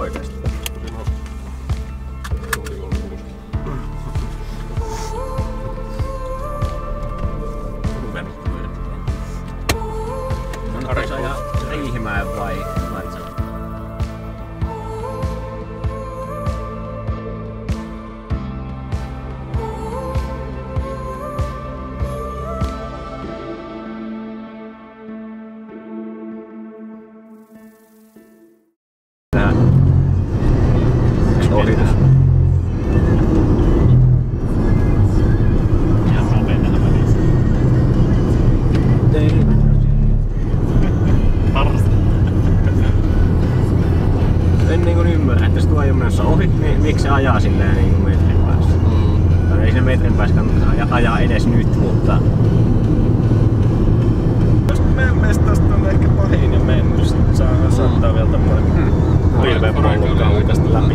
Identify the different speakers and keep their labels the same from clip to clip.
Speaker 1: Oikeesti. Onko se ajaa Riihimäen vai Mäntsälän? Ohitus. Ja nopea tähän väliin. En niin ymmärrä, että jos tuo ei ole menossa ohi, niin miksi se ajaa silleen niin metrin päässä? Tai ei se metrin päässä kannata ajaa edes nyt, mutta...
Speaker 2: Meidän mielestä tosta on ehkä pahin ja mennyt. Saattaa vielä tämmönen pilveen pollukkaan tästä läpi.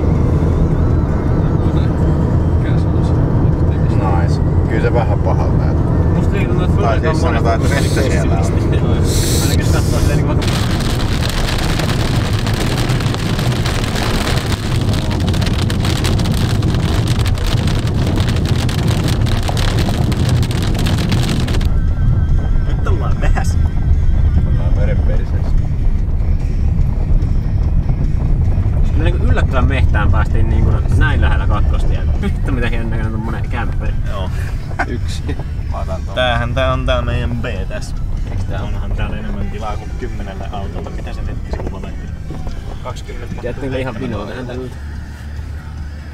Speaker 3: Nice. Kyllä se vähän pahalta näyttää.
Speaker 1: Musta ei tuntuu, että
Speaker 3: tai siis sanotaan, että vettä siellä on.
Speaker 1: Ainakin jos katsoo silleen niin vaikka... Nyt ollaan vähäs.
Speaker 3: Ollaan merenperiseessä.
Speaker 1: Kyllä niin yllättävän mehtään päästiin niin näin lähellä kakkostietä. Vittu mitä hieno näköinen tommonen kämpperi.
Speaker 2: Joo.
Speaker 3: Yksi.
Speaker 2: Tää on tää meidän B tässä. Eiks tää onhan täällä enemmän tilaa kuin 10 autolla. Mitä se nettisivulla näkyy? 20.
Speaker 1: Jättiinkö ihan pinoa tähän nyt?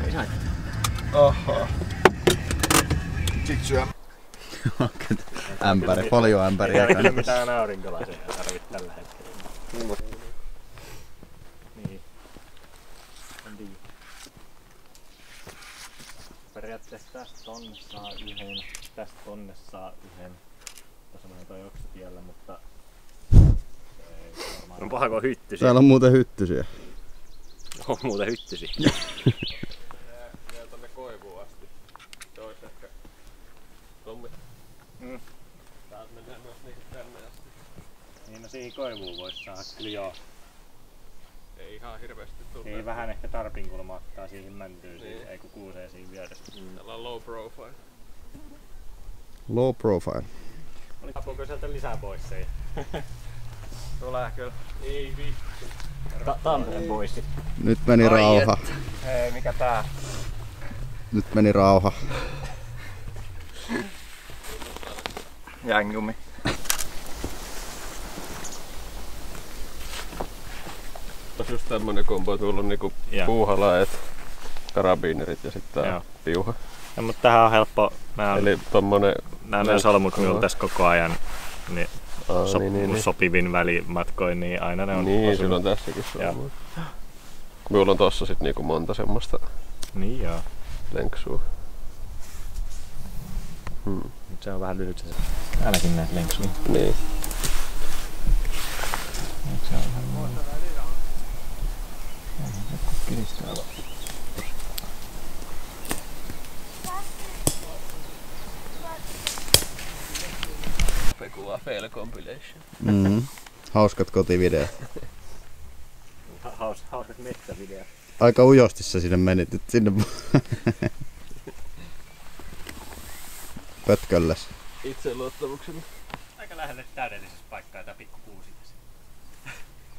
Speaker 1: Ei saa.
Speaker 3: Oho. Sit syö. Ämpäri, folioämpäriä.
Speaker 2: Ei mitään aurinkolaisia tarvit tällä hetkellä. Niin. En tiedä. Periaatteessa tästä tonne saa yhden, tästä tonne saa yhden. Tässä menee toi oksatiellä, mutta ei varmaan. On paha kun hyttysiä.
Speaker 3: Täällä on muuten hyttysiä.
Speaker 2: On muuten hyttysiä.
Speaker 4: Jää tonne koivuun asti. Se ois ehkä tommi. Täältä mennään myös niinku tänne asti.
Speaker 2: Niin no siihen koivuun vois saada kyllä joo.
Speaker 4: Ei ihan hirveesti tunne.
Speaker 2: Niin vähän ehkä tarpin kulma ottaa siihen mäntyyn, niin. Ei kun kuusee siinä vieressä.
Speaker 4: Täällä on low profile.
Speaker 3: Low profile.
Speaker 2: Saapuuko sieltä lisää pois se?
Speaker 4: Tulee kyllä. Ei vittu.
Speaker 2: Tampeen pois.
Speaker 3: Nyt meni rauha.
Speaker 4: Hei, mikä tää?
Speaker 3: Nyt meni rauha.
Speaker 4: Jängumi. Tässä just tämmönen kombo, tuolla on niinku puuhalaet, karabiinerit ja sitten tää piuha.
Speaker 2: No, mutta tähän on helppo.
Speaker 4: Eli tommonen...
Speaker 2: Nämä solmut minulla tässä koko ajan. Niin sopivin välimatkoin, niin aina ne on
Speaker 4: niin,
Speaker 2: osunut.
Speaker 4: silloin tässäkin solmut. Minulla on tossa sit niinku monta semmoista lenksua.
Speaker 2: Se on vähän lyhyt se. Täälläkin näet lenksuja.
Speaker 4: Niin.
Speaker 2: Se on vähän monta. Kiristää vaan.
Speaker 4: Pekula fail compilation.
Speaker 3: Hauskat kotivideot.
Speaker 2: Hauskat metsävideot.
Speaker 3: Aika ujosti sä sinne menit nyt sinne pötkölläs.
Speaker 4: Itseluottamuksella.
Speaker 2: Aika lähelle täydellisessä paikkaa tää pikku kuusi.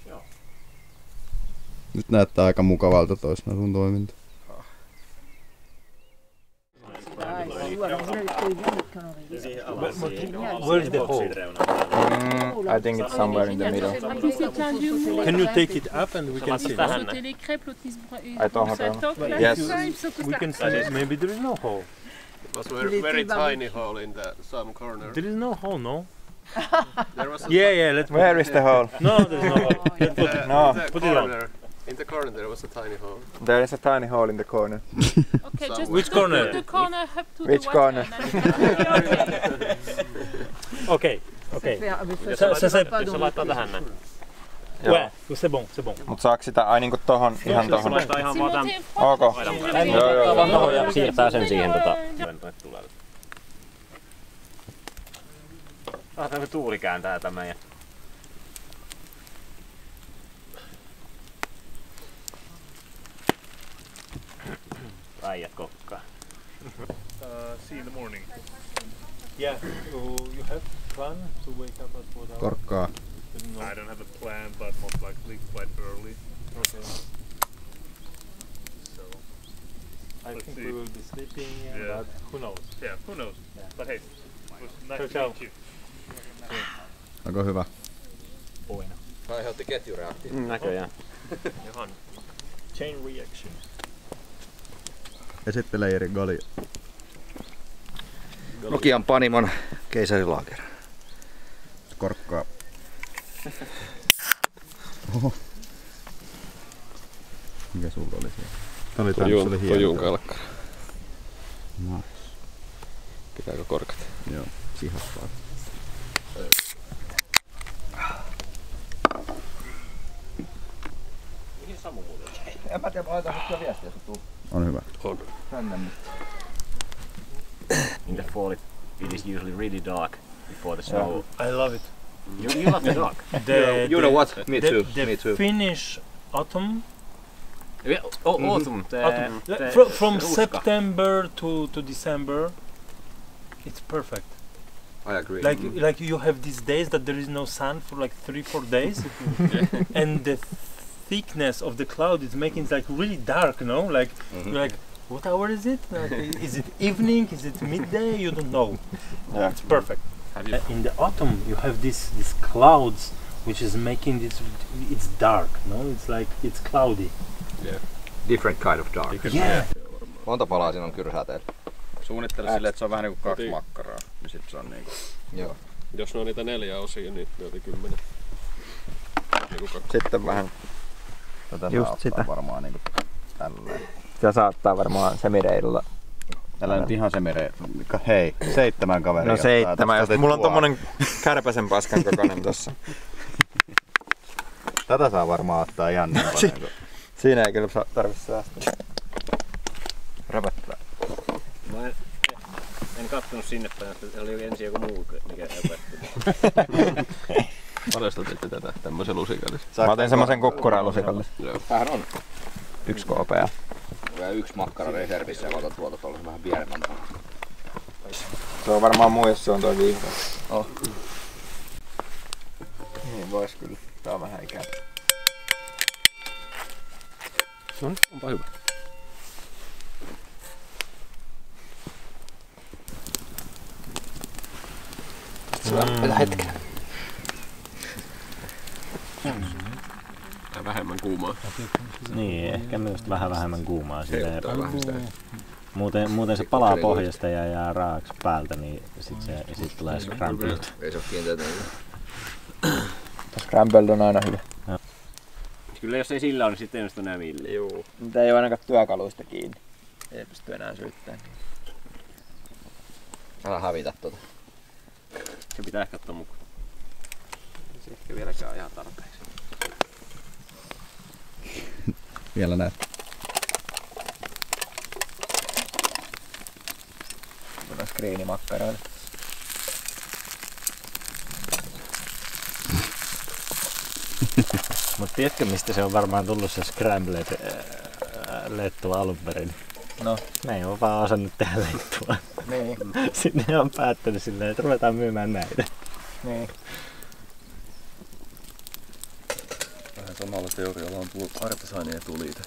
Speaker 2: Joo.
Speaker 3: Nyt näyttää aika mukavalta toisena sun toiminta.
Speaker 5: Where is the hole?
Speaker 4: I think it's somewhere in the middle.
Speaker 5: Can you take it up and we can see?
Speaker 4: I don't have Yes.
Speaker 5: We can see. Maybe there is no hole.
Speaker 4: It was a very tiny hole in the some corner.
Speaker 5: There is no hole, no?
Speaker 4: There was a
Speaker 5: Yeah, let's
Speaker 4: Where is the hole?
Speaker 5: No, there's no hole. Let's put it.
Speaker 4: No.
Speaker 5: Put it on.
Speaker 4: In the corner there was a tiny hole.
Speaker 6: There is a tiny hole in the corner.
Speaker 7: Okay, just
Speaker 5: Which corner?
Speaker 7: The corner up to
Speaker 6: Which
Speaker 7: the
Speaker 6: corner?
Speaker 5: Okay, okay.
Speaker 2: Jos se laittaa tähän näin.
Speaker 5: Ouais, c'est bon, c'est bon.
Speaker 6: Mut saaks sitä ai niinku tohon, ihan tohon?
Speaker 2: Laittaa ihan vaan tän.
Speaker 6: Ok.
Speaker 2: Joo. Ja siirtää sen siihen tuleelle. Tämä tuuli kääntää tämän ja...
Speaker 1: äijät kokkaa.
Speaker 2: See in the morning.
Speaker 5: Yeah. So you have plan to wake up at what hour?
Speaker 3: Korkkaa.
Speaker 5: No.
Speaker 2: I don't have a plan, but most likely quite early.
Speaker 5: Okay.
Speaker 2: So
Speaker 5: I
Speaker 2: Let's
Speaker 5: think
Speaker 2: see.
Speaker 5: we will be sleeping,
Speaker 2: Yeah.
Speaker 5: but who knows?
Speaker 2: yeah, who knows?
Speaker 5: Yeah.
Speaker 2: But hey, it was nice
Speaker 5: Ciao,
Speaker 2: to
Speaker 5: ciao.
Speaker 2: meet you.
Speaker 3: Onko hyvä?
Speaker 4: Aiheutti ketjureaktio.
Speaker 1: Näköjään.
Speaker 2: Johan.
Speaker 5: Chain reaction.
Speaker 3: Esittele Jiri Gali.
Speaker 8: Nokian Panimon keisarilaager.
Speaker 3: Korkkaa. Oho. Mikä sulla oli siellä? Tää oli tää, missä oli hieno.
Speaker 4: Tojun kalkkara.
Speaker 3: Nice.
Speaker 4: Pitääkö korkata?
Speaker 3: Joo, sihas vaan.
Speaker 1: Mihin Samu muuten?
Speaker 8: En mä tiedä, laitan nyt viestiä, jos tuu
Speaker 3: On hyvä.
Speaker 4: On.
Speaker 8: tänne.
Speaker 1: In the fall it is usually really dark before the snow.
Speaker 5: I love it.
Speaker 1: You love the dark?
Speaker 8: You know what? Me too.
Speaker 5: The
Speaker 8: Me too.
Speaker 5: Finnish autumn.
Speaker 1: Yeah, autumn.
Speaker 5: Autumn. From
Speaker 1: ruska.
Speaker 5: September to December, it's perfect.
Speaker 8: I agree.
Speaker 5: Like you have these days that there is no sun for like 3-4 days, and the thickness of the cloud is making it like really dark. No, like you're like, what hour is it? Like, is it evening? Is it midday? You don't know.
Speaker 8: Yeah.
Speaker 5: It's perfect.
Speaker 4: Have you?
Speaker 5: In the autumn, you have these clouds, which is making this. It's dark. No, it's like it's cloudy.
Speaker 8: Different kind of dark.
Speaker 5: Yeah.
Speaker 8: Monta palaa siinä on kyrsää teillä?
Speaker 3: Suunnittele silleen, että se on vähän niinku 2 makkaraa. Ja sit se on niinku...
Speaker 8: Joo.
Speaker 4: Jos ne on niitä 4 osia, niin ne oli 10. Niinku 2.
Speaker 6: Sitten vähän.
Speaker 3: Tätä
Speaker 6: Just
Speaker 3: saa
Speaker 6: sitä.
Speaker 3: ottaa varmaan niinku tälleen.
Speaker 6: Sitä saattaa varmaan semireillä.
Speaker 3: Tällä nyt ihan se mere... Hei, 7 kaveria.
Speaker 6: No
Speaker 3: ottaa
Speaker 6: 7.
Speaker 3: tosta
Speaker 6: Mulla on
Speaker 3: tuo.
Speaker 6: tommonen kärpäsen paskan kokoinen tossa.
Speaker 3: Tätä saa varmaan ottaa ihan niin paljon. Kun...
Speaker 6: Siinä ei kyllä tarvitse säästää.
Speaker 3: Räpättää.
Speaker 1: Mä en kattonut sinne päin, että se oli ensin joku muu, mikä räpätti.
Speaker 4: Varastatitte tätä tämmösen lusikallisen.
Speaker 6: Mä otin semmosen kukkurailusikallisen.
Speaker 4: Joo.
Speaker 8: Tämähän on.
Speaker 6: 1 KPA.
Speaker 8: Ja 1 makkara reservissä ja otan tuolta tuollaisen vähän pienemmän.
Speaker 6: Se on varmaan muu, jos se on toi vihreä.
Speaker 8: Oh.
Speaker 6: Niin vois kyllä. Tää on vähän ikävä.
Speaker 4: Onpa hyvä.
Speaker 8: Mitä hetken?
Speaker 4: Tää vähemmän kuumaa.
Speaker 1: Niin, ehkä myös vähän vähemmän kuumaa.
Speaker 4: Heuttaa vähän sitä.
Speaker 1: Muuten se palaa pohjasta ja jää raaksi päältä, niin sit tulee scrambled.
Speaker 8: Ei se oo kiinteä.
Speaker 6: Scrambled on aina hyvä.
Speaker 1: Kyllä jos ei sillä ole, niin sitten ei onnistu enää millään.
Speaker 6: Juu. Mutta ei oo ainakaan työkaluista kiinni. Ei pysty enää syyttämään.
Speaker 8: Älä hävitä tota.
Speaker 1: Se pitää ehkä ottaa mukaan.
Speaker 6: Se ehkä vieläkään ihan tarpeeksi.
Speaker 3: Vielä näet.
Speaker 6: Tuolla screenimakkaroilla.
Speaker 1: Mut tiedätkö mistä se on varmaan tullut se scrambled lettu alun perin?
Speaker 6: No.
Speaker 1: Ne ei oo vaan osannut tehdä lettua.
Speaker 6: Niin.
Speaker 1: Sitten ne on päättänyt silleen, että ruvetaan myymään näitä.
Speaker 6: Niin.
Speaker 4: Vähän samalla teorialla on tullut artesaania tuliite.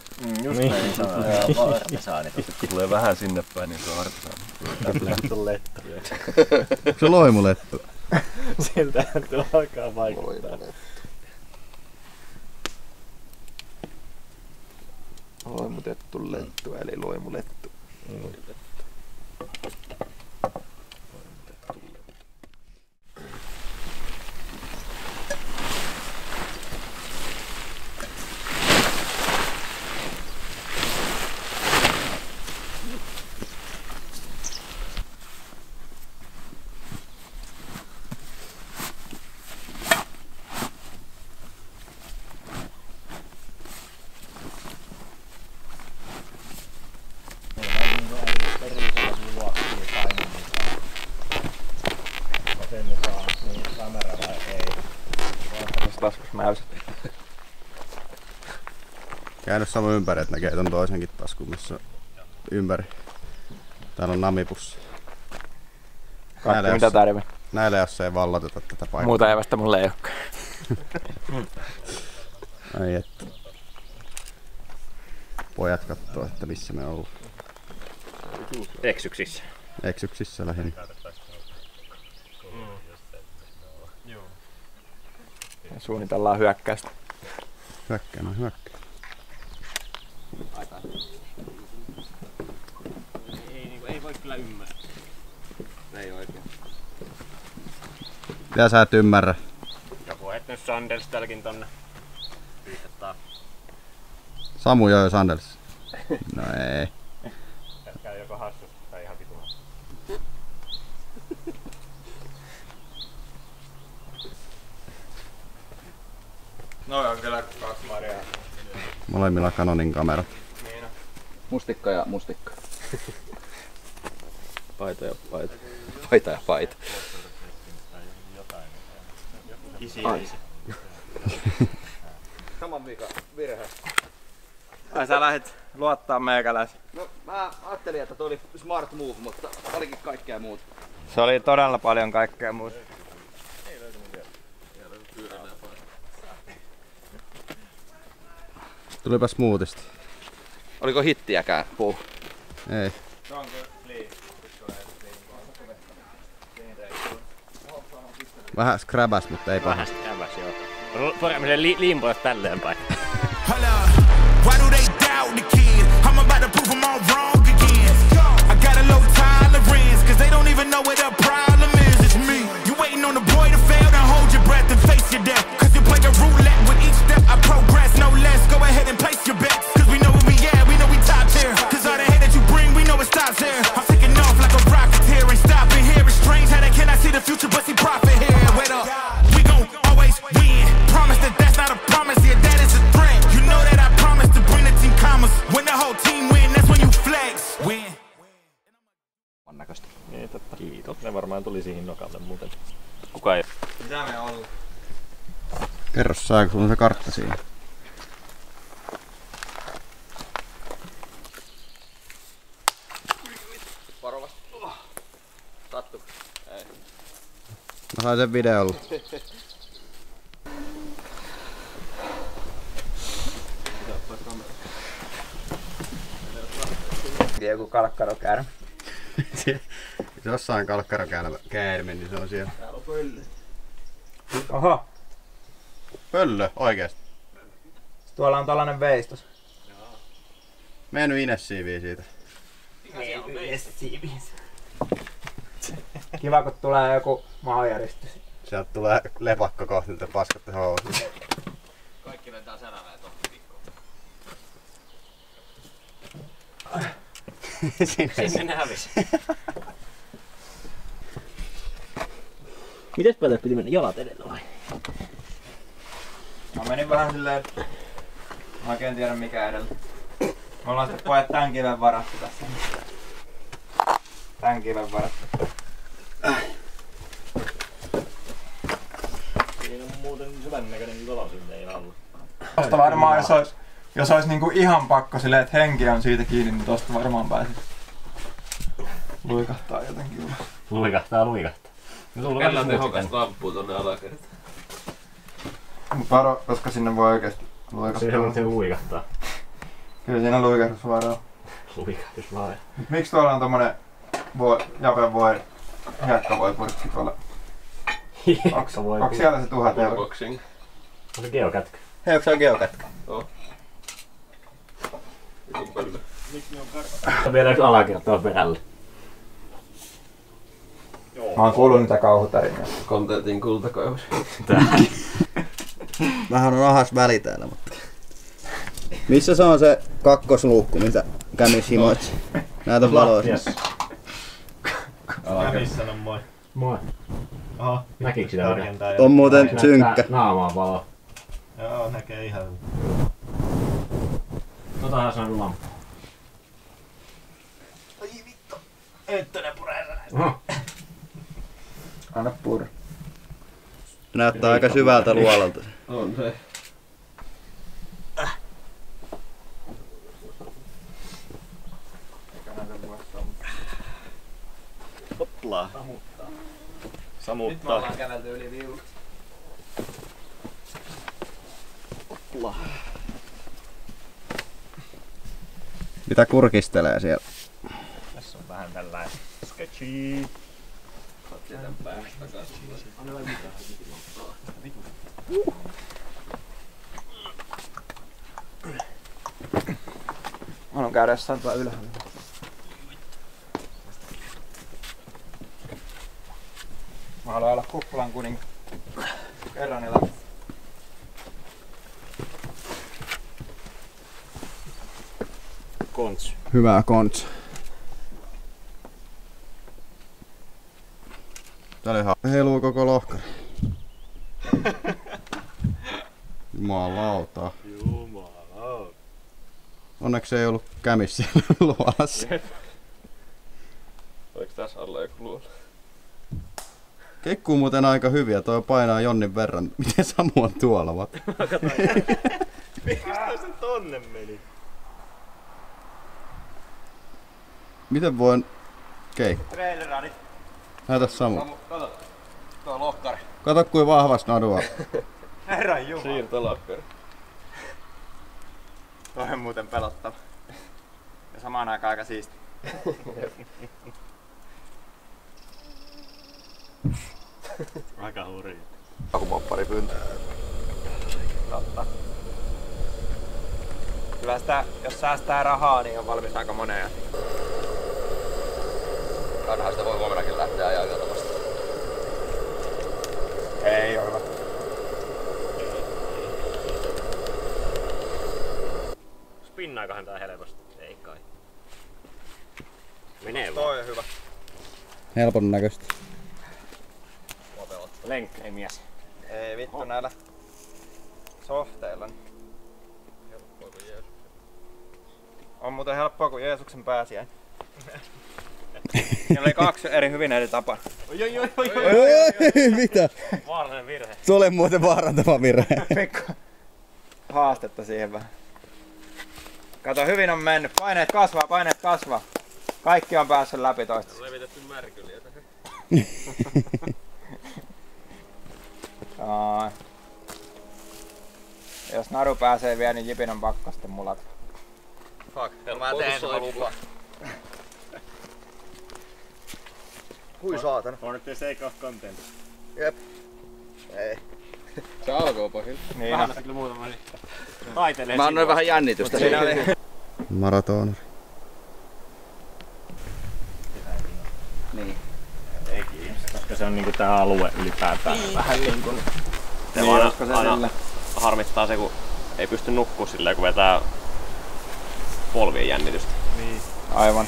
Speaker 6: Just
Speaker 1: Niin.
Speaker 6: näin sanoo.
Speaker 1: Artesaanit.
Speaker 4: Tulee vähän sinne päin, niin se on artesaani.
Speaker 1: Lettu lettu.
Speaker 3: Onko se loimulettu?
Speaker 1: Siltähän tuo alkaa vaikuttaa.
Speaker 6: Loimutettu lettu, eli loimulettu. Taskus mäysät.
Speaker 3: Käydä Samu ympäri, että näkee ton toisenkin taskun, missä ympäri. Täällä on namipussi.
Speaker 6: Kaikki mitä tarvii.
Speaker 3: Näillä jos ei valloteta tätä paikkaa.
Speaker 6: Muuta ei vasta mulle ei olekaan.
Speaker 3: Ai että. Pojat kattoo, että missä me ollaan.
Speaker 1: Eksyksissä.
Speaker 3: Eksyksissä lähinnä.
Speaker 6: Suunnitellaan hyökkäystä.
Speaker 3: Hyökkää.
Speaker 1: Ei voi kyllä ymmärtää.
Speaker 8: Ei oikein.
Speaker 3: Mitä sä et ymmärrä?
Speaker 1: Joku et nyt Sanders tälläkin tonne. Pyytetään.
Speaker 3: Samu joi Sanders. No ei.
Speaker 1: Käy joko hassusta tai ihan vitun hassusta.
Speaker 6: No on kyllä 2 marjaa.
Speaker 3: Molemmilla Canonin kamerat.
Speaker 8: Mustikka ja mustikka. Paita ja paita. Paita ja paita.
Speaker 1: Isi.
Speaker 8: Saman viikon virhe.
Speaker 6: Ai sä lähit luottaa meikäläisiin.
Speaker 8: No mä ajattelin, että toi oli smart move, mutta olikin kaikkea muuta.
Speaker 6: Se oli todella paljon kaikkea muuta.
Speaker 3: Tulipa smoothista.
Speaker 8: Oliko hittiäkään puu?
Speaker 3: Ei. Vähän scrabas, mutta ei
Speaker 1: Vähän
Speaker 3: pahasti.
Speaker 1: käväs joo. Paremmin se limpoa tälleen päin.
Speaker 9: Why do they doubt the kid? I'm about to prove them all wrong again. I got a low tolerance, cause they don't even know what the problem is. It's me. You waiting on the boy to fail, then hold your breath and face your death. Cause you play a roulette with each step I progress, no less. Go ahead and place your bets. Cause we know where we at, we know we top tier. Cause all the hate that you bring, we know it stops here. I'm taking off like a rocket here, ain't stopping here. It's strange how they cannot see the future, but see profit here. Wait up, we gon' always win. Promise that that's not a promise, yeah, that is a threat. You know that I promise to bring the team commas. When the whole team win, that's when you flex. Win.
Speaker 8: On näköistä.
Speaker 2: Niin, totta. Kiitos. Ne varmaan tuli siihen nokalle muuten. Kuka ei.
Speaker 6: Mitä me ollaan?
Speaker 3: Kerro sä, kun sulla on se kartta siinä.
Speaker 8: Varovasti. Sattu. Ei.
Speaker 3: Mä sain sen videolla.
Speaker 6: Joku kalkkarokäärme.
Speaker 3: Jossain kalkkarokäärme, niin se on siellä.
Speaker 6: Oho,
Speaker 3: Pöllö, oikeesti.
Speaker 6: tuolla on tällainen veistos.
Speaker 3: Mene nyt Ines siivii siitä.
Speaker 6: Kiva kun tulee joku maanjäristys.
Speaker 3: Sieltä tulee lepakko kohti, että paskatte housuun.
Speaker 8: Kaikki lentää selälleen tohti vikkoon.
Speaker 1: Sinne ne hävisi. Mites paljon piti mennä jalat edellä vai?
Speaker 6: Mä menin vähän silleen, mä oikein tiedä mikä edellä. Me ollaan sitten pojat tän kiven varattu tässä. Tän kiven varattu.
Speaker 2: Siinä on muuten hyvän näköinen kolo sinne ei alla.
Speaker 6: Tosta varmaan jos olisi niinku ihan pakko silleen, että henki on siitä kiinni, niin tosta varmaan pääsis luikahtaa jotenkin ulos.
Speaker 1: Luikahtaa.
Speaker 4: Meillä on tehokas lamppu tonne alakertaan.
Speaker 6: Mut varo, koska sinne voi oikeesti luikahtaa.
Speaker 1: Se luikahtaa.
Speaker 6: Kyllä siinä luikahdus varaa.
Speaker 1: Luikahdus vaan.
Speaker 6: Miksi tuolla on tommonen Japen voi hiekkavoipurkki tuolla? Onks siellä se 1000 €?
Speaker 4: Unboxing.
Speaker 1: On se geokätkä.
Speaker 6: Hei, onks siellä geokätkä?
Speaker 4: Vitun pöllö.
Speaker 1: Vielä yksi alakertaa perälle.
Speaker 6: Mä oon kuullut niitä kauhutarinoja.
Speaker 4: Kontentin kultakoivus.
Speaker 3: Vähän on ahas väli täällä, mutta... Missä se on se kakkosluukku, mitä kämis himoitsi? Näytä valoa.
Speaker 2: Missä on moi.
Speaker 1: Moi.
Speaker 2: Oho.
Speaker 1: Näkiikö sitä oikein?
Speaker 3: On muuten synkkä.
Speaker 1: Naamaa valo.
Speaker 2: Joo, näkee ihan hyvin.
Speaker 1: Totahan se on lamppu.
Speaker 6: Ykkönen puree
Speaker 1: Oho.
Speaker 6: Anna purra.
Speaker 3: Näyttää aika syvältä luolalta.
Speaker 4: On se.
Speaker 1: Tuplaa.
Speaker 6: Nyt me
Speaker 1: Samuttaa.
Speaker 6: ollaan kävelty yli viulut.
Speaker 3: Mitä kurkistelee siellä?
Speaker 1: Tässä on vähän tällainen sketchy.
Speaker 8: Jätän päästä takas.
Speaker 6: Mä haluan käydä jossain tuolla ylhäällä. Mä haluan olla Kuppulan kuningas. Kerran elämässä.
Speaker 1: Konts.
Speaker 3: Hyvää kontsa. Tää oli heiluu koko lohkari. Jumalauta.
Speaker 1: Jumala.
Speaker 3: Onneksi ei ollut kämis siellä luolassa.
Speaker 4: Oliko tässä alla joku luola?
Speaker 3: Keikkuu muuten aika hyviä, toi painaa Jonnin verran. Miten Samu on tuolla?
Speaker 1: Mistä se tonne meni?
Speaker 3: Miten voin keikkaa?
Speaker 6: Traileranit.
Speaker 3: Näytä Samu.
Speaker 6: Kato. Tuo lohkari.
Speaker 3: Kato kuin vahvas nadua.
Speaker 6: Herran jumala.
Speaker 4: Siirtolakkari.
Speaker 6: Toi on muuten pelottava. Ja samaan aikaan aika siisti.
Speaker 1: Aika hurjaa.
Speaker 8: Akumoppari pyyntö.
Speaker 6: Totta. Kyllä sitä, jos säästää rahaa, niin on valmis aika moneen.
Speaker 8: Ainahan sitä voi huomenakin lähteä ajaa yötä vasta.
Speaker 6: Ei ole hyvä.
Speaker 1: Spinnaikohan tää helposti? Ei kai. Menee vaan.
Speaker 6: Toi on hyvä.
Speaker 3: Helpon näköistä.
Speaker 1: Lenkkei mies.
Speaker 6: Ei vittu näillä softeilla.
Speaker 4: Helppoa kuin Jeesus.
Speaker 6: On muuten helppoa kuin Jeesuksen pääsiäin. Siinä oli 2 hyvin eri tapaa.
Speaker 1: Oi.
Speaker 3: Mitä?
Speaker 1: Vaarallinen virhe.
Speaker 3: Se oli muuten vaarantava virhe.
Speaker 6: Pikku haastetta siihen vähän. Kato, hyvin on mennyt. Paineet kasvaa. Kaikki on päässyt läpi toista.
Speaker 4: Levitetty märkyliä tähän.
Speaker 6: Jos naru pääsee vielä, niin Jipin on pakko sitten mulat.
Speaker 4: Fuck,
Speaker 6: Mä teen sen, mä lupaan. Hui saatana.
Speaker 1: For the sake of content.
Speaker 6: Jep. Ei.
Speaker 4: Se alkoi pahin.
Speaker 6: Niin
Speaker 1: Vähän kyllä muutama sitten. Taitelee
Speaker 8: Mä annoin vähän jännitystä.
Speaker 6: siinä oli.
Speaker 3: Maratonari.
Speaker 8: Niin.
Speaker 1: Ei kiinnosta, koska se on niinku tää alue ylipäätään vähän niinku.
Speaker 6: Niin, olisiko se sille?
Speaker 2: Harmittaa se, kun ei pysty nukkuu silleen, kun vetää polvien jännitystä.
Speaker 1: Niin.
Speaker 6: Aivan.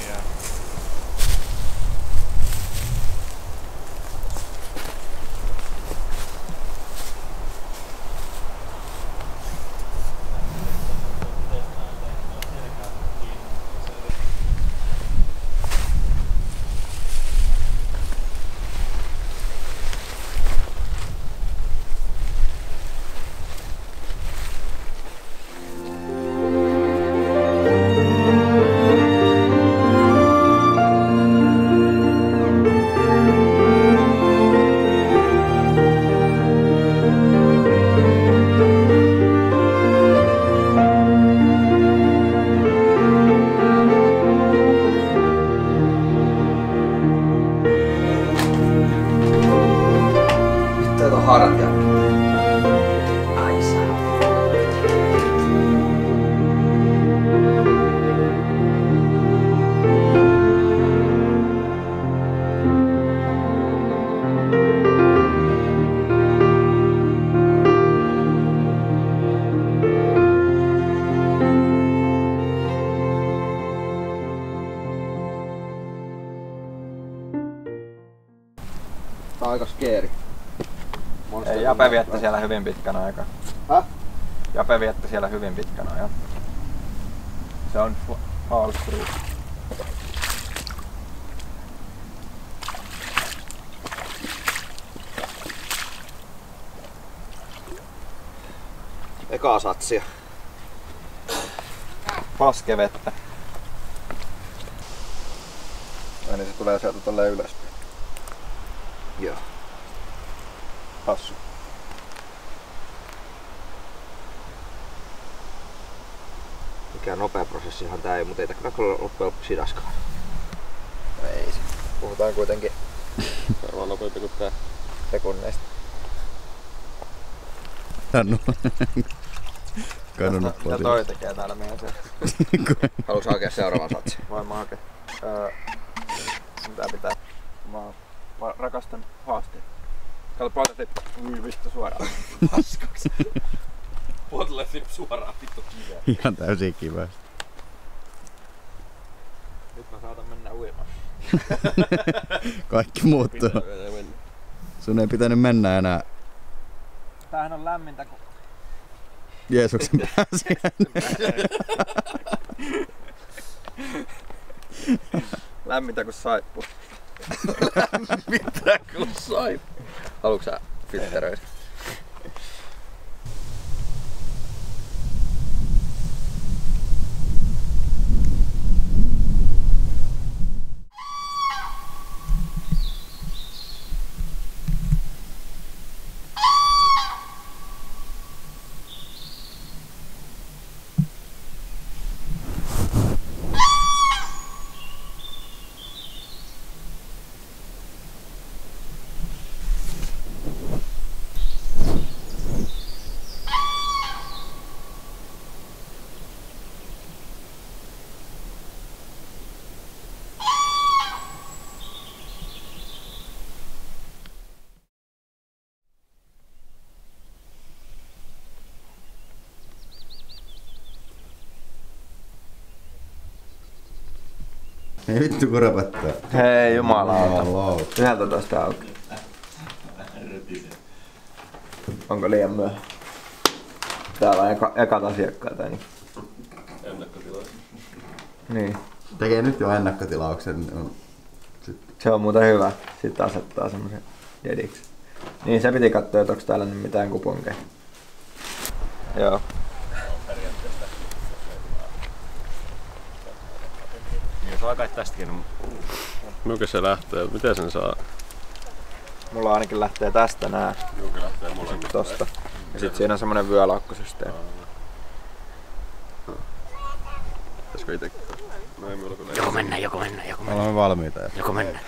Speaker 3: Aika skeeri.
Speaker 6: Ei, Jape vietti siellä hyvin pitkän aikaa.
Speaker 3: Häh?
Speaker 6: Jape vietti siellä hyvin pitkän ajan. Se on Fall Street.
Speaker 3: Ekaa satsia.
Speaker 6: Paskevettä.
Speaker 3: Ja niin se tulee sieltä tolleen ylöspäin.
Speaker 8: Joo.
Speaker 6: Hassu.
Speaker 8: Mikään nopea prosessihan tää ei, mutta ei tää kyllä loppujen lopuksi hidaskaan.
Speaker 6: Ei se. Puhutaan kuitenkin
Speaker 4: Varmaan nopeampi kuin tää.
Speaker 6: sekunneista.
Speaker 3: Hannu. Kadonnut
Speaker 6: Mitä toi tekee täällä meidän se?
Speaker 8: Haluatko hakea seuraavan satsin?
Speaker 6: Voin mä hakea. Tää pitää. Mä rakastan haasteita. Kato Powerlifting. Ui vittu suoraan.
Speaker 8: Paskaksi. Powerlifting suoraan vittu kiveen.
Speaker 3: Ihan täysin kivää.
Speaker 6: Nyt mä saatan mennä uimaan.
Speaker 3: Kaikki muuttuu. Sun ei pitänyt mennä enää
Speaker 6: Tämähän on lämmintä kun...
Speaker 3: Jeesuksen pääsiäinen.
Speaker 6: Lämmintä kun saippu.
Speaker 8: Mitä kun sai? Haluatko sä filtteröidä?
Speaker 3: Ei vittu kun rapattaa.
Speaker 6: Hei jumalauta.
Speaker 3: Jumalauta.
Speaker 6: 11 auki. Onko liian myöhä? Täällä on ekat asiakkaita. Niin.
Speaker 4: Ennakkotilaus.
Speaker 6: Niin.
Speaker 3: Tekee nyt jo ennakkotilauksen.
Speaker 6: Se on muuten hyvä. Sitten asettaa semmosen dediksi. Niin se piti katsoa, että onko täällä nyt mitään kuponkeja. Joo.
Speaker 1: Jos alkaa tästäkin.
Speaker 4: Mikä se lähtee? Miten sen saa?
Speaker 6: Mulla ainakin lähtee tästä nää.
Speaker 4: Mikä lähtee molemmista?
Speaker 6: Tosta. Ja sit siinä on semmonen vyölaukksysteemi.
Speaker 4: Pitäisikö ite? No ei minulla kyllä.
Speaker 1: Joko mennään.
Speaker 3: Olemme valmiita.
Speaker 1: Joko mennään.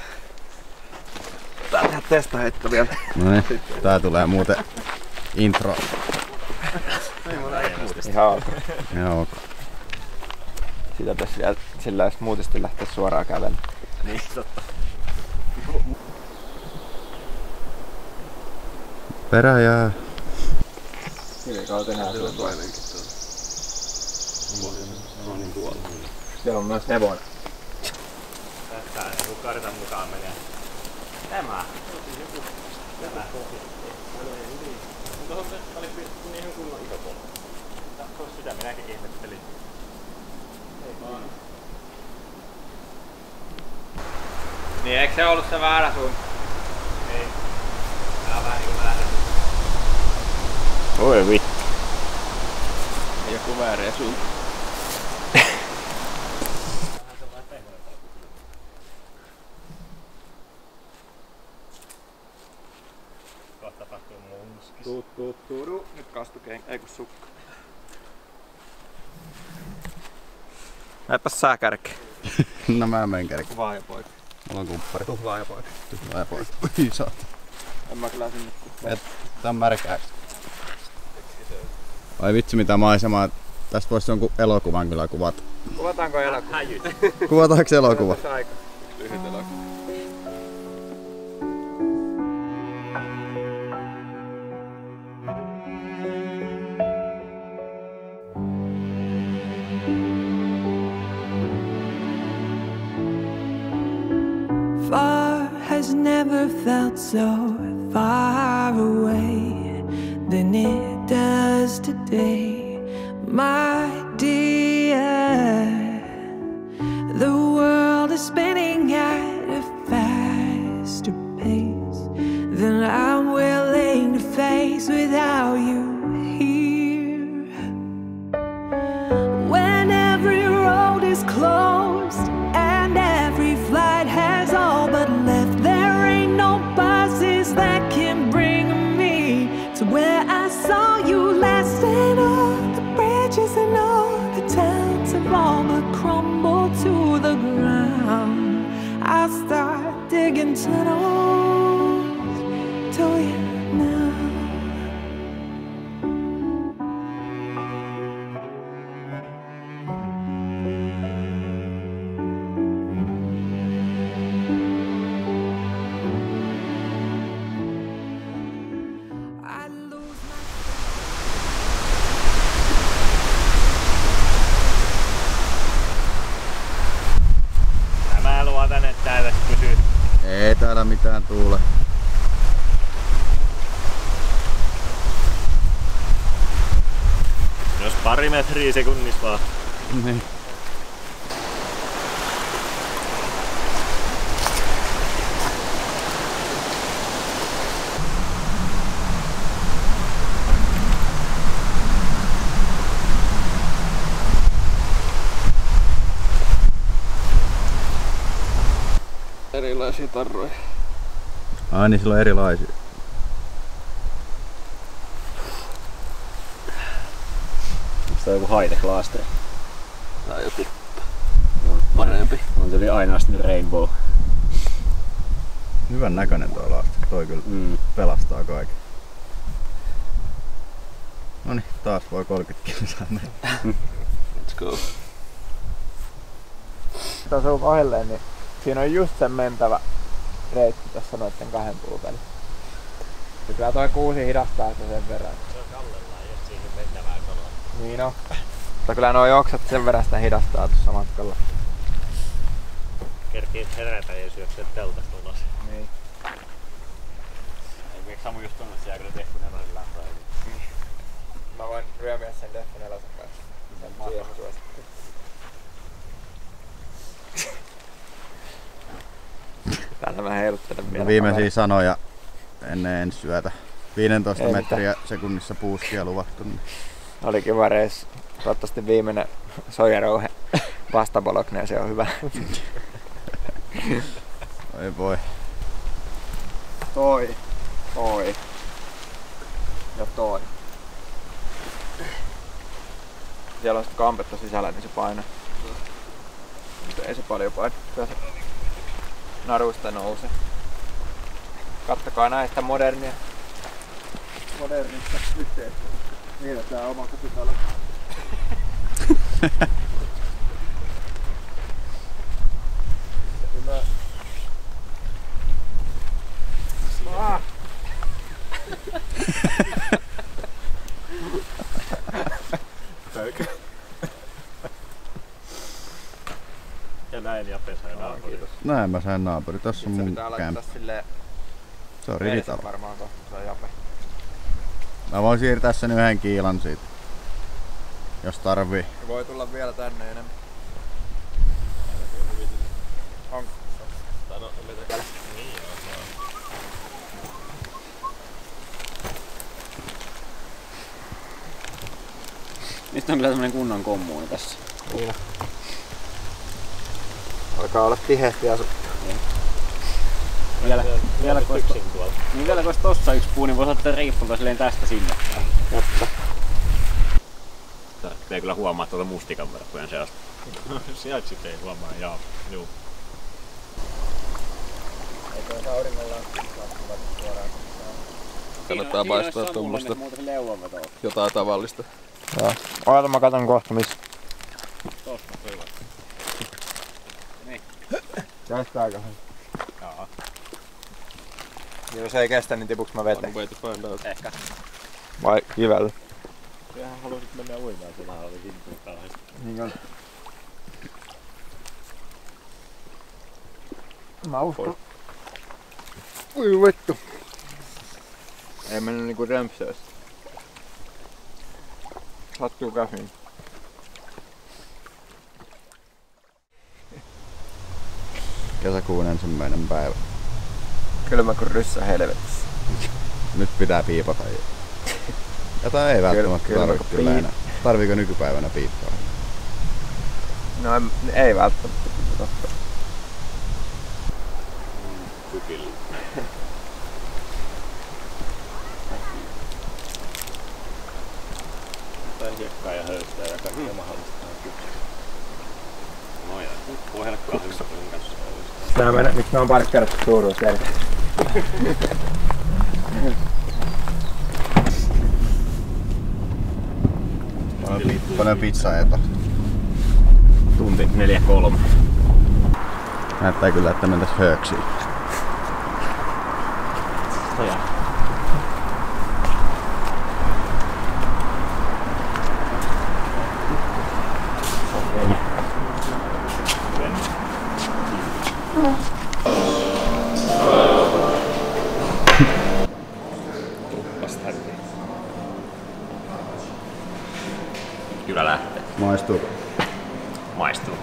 Speaker 6: Tää tehdään testaheitto vielä.
Speaker 3: Noniin, tää tulee muuten intro.
Speaker 6: Ihan ok.
Speaker 3: Ihan ok.
Speaker 6: Sitä pitäis vielä sillä jos muutisti lähteä suoraan kävellä.
Speaker 1: Niin, totta.
Speaker 3: Peräjää.
Speaker 6: Millä kautta nää sulla tuolla? Siellä on myös hevonen.
Speaker 1: Tää niinku kartan mukaan menee. Tämä. Tuohon oli niin kunnon iso polku. Sitä minäkin ihmettelin.
Speaker 6: Niin eikö se ollut se väärä suunta?
Speaker 1: Ei. Tää on vähän niinku väärä.
Speaker 6: Oi vittu.
Speaker 4: Joku väärä suunta.
Speaker 1: Kohta tapahtuu munskis.
Speaker 6: Tuuru. Nyt kastukeen, ei kun sukka. Näipäs sää kärkeen.
Speaker 3: No mä menen kärkeen.
Speaker 6: Tuhlaaja poika.
Speaker 3: Mulla on kumppari.
Speaker 6: Tuhlaaja poika.
Speaker 3: Tuhlaaja pois. Oi saat.
Speaker 6: En mä kyllä sinne.
Speaker 3: Tää on märkää. Ai vitsi mitä maisemaa. Tästä voisi jonkun elokuvan kyllä kuvata.
Speaker 6: Kuvataanko elokuva?
Speaker 1: Häjyt.
Speaker 3: Kuvataanko elokuva?
Speaker 6: Aika.
Speaker 4: Lyhyt elokuva.
Speaker 10: Far has never felt so far away than it does today, my dear. The world is spinning at a faster pace than I'm willing to face without you here. When every road is closed and every flight has all but left, there ain't no buzzing making tunnels to you now.
Speaker 2: Mä luotan, että tää tässä pysyy.
Speaker 3: Ei täällä mitään tuule.
Speaker 2: Jos pari metriä sekunnissa vaan.
Speaker 3: Niin.
Speaker 4: Erilaisia tarroja.
Speaker 3: Ai niin, sillä on erilaisia.
Speaker 1: Onko tää joku high-tech laste?
Speaker 4: Tai joku parempi.
Speaker 1: On tuli ainoastaan Rainbow.
Speaker 3: Hyvän näköinen toi laste. Toi kyllä pelastaa kaiken. Noniin, taas voi 30 kilsaa mennä.
Speaker 4: Let's go.
Speaker 6: Tuossa on kohdelleen, niin siinä on just sen mentävä reitti tässä noitten kahden puun välissä. Ja kyllä toi kuusi hidastaa sitä sen verran.
Speaker 2: Se on kallellaan just siihen mentävään koloon.
Speaker 6: Niin on. Mutta kyllä nuo oksat sen verran sitä hidastaa tuossa matkalla.
Speaker 2: Kerkii herätä ja syöksee teltasta ulos.
Speaker 6: Niin.
Speaker 2: Eikö Samu just tunnut siellä kyllä Deffu 4 lämpöä?
Speaker 6: Mä voin ryömiä sen Deffu 4 kanssa. Sen siihen suosittelen. Täällä mä heiluttelen vielä.
Speaker 3: Viimeisiä sanoja ennen ensi yötä. 15 metriä sekunnissa puuskia luvattu. Niin.
Speaker 6: Oli kiva reissu. Toivottavasti viimeinen soijarouhe vastabolokne, se on hyvä.
Speaker 3: Ei voi.
Speaker 6: Toi. Ja toi. Siellä on sit kampetta sisällä, niin se painaa. Mutta ei se paljon paina. Kyllä se naruista nousee. Kattokaa näistä modernista yhteistyötä. Niillä tää oma kotitalo. Hyvä.
Speaker 2: Ja näin Jape sai naapuri.
Speaker 3: Näin mä sain naapuri. Tässä on mun kämppä. Se on rivitalo.
Speaker 6: Varmaan kohta, se on Jape.
Speaker 3: Mä voin siirtää sen 1 kiilan siitä. Jos tarvii.
Speaker 6: Voi tulla vielä tänne enemmän. Onko?
Speaker 2: Niin joo.
Speaker 1: Mistä on kyllä tämmönen kunnon kommuuni tässä?
Speaker 6: Niin. Alkaa olla tiheästi asuttu.
Speaker 1: Vielä kun olisi tossa yksi puu, niin voisi ottaa riippulta silleen tästä sinne.
Speaker 6: Jotta.
Speaker 1: Ei kyllä huomaa tuolta mustikan verkkojen seasta.
Speaker 2: Sieltä sit ei huomaa, juu.
Speaker 6: Eikö olisi auringolla suoraan?
Speaker 4: Kannattaa paistaa tuommoista jotain tavallista.
Speaker 6: Joo. Oota, mä katon kohta missä.
Speaker 2: Tosta hyvä. Niin.
Speaker 6: Kestääköhän?
Speaker 2: Jaa.
Speaker 6: Jos ei kestä, niin tipuks mä veteen?
Speaker 4: Way to find out.
Speaker 1: Ehkä.
Speaker 6: Vai kivellä?
Speaker 2: Kyllähän haluaisit mennä uimaan, sulla oli hintuun kauheasti.
Speaker 6: Niin on. Mä uskon. Ui vittu. Ei mennyt niinku rempseessä. Sattuu käsiin.
Speaker 3: Kesäkuun 1. päivä.
Speaker 6: Kylmä kuin ryssä helvetissä.
Speaker 3: Nyt pitää piipata. Jota ei välttämättä tarvitse kyllä enää. Tarviiko nykypäivänä piippaa?
Speaker 6: No ei välttämättä. Totta.
Speaker 2: Kykillä. Jotain hiekkaa ja höystää ja kaikkea mahdollista.
Speaker 1: No ja pohjalle kahvipotun kanssa.
Speaker 6: Miksi mä oon paljon kerrottu suuruusjärjestys?
Speaker 3: Paljon pizzaa ei tapahtu.
Speaker 1: Tunti 4-3.
Speaker 3: Näyttää kyllä, että mentäis hööksiin.
Speaker 1: Kyllä lähtee.
Speaker 3: Maistuu.
Speaker 1: Maistuu.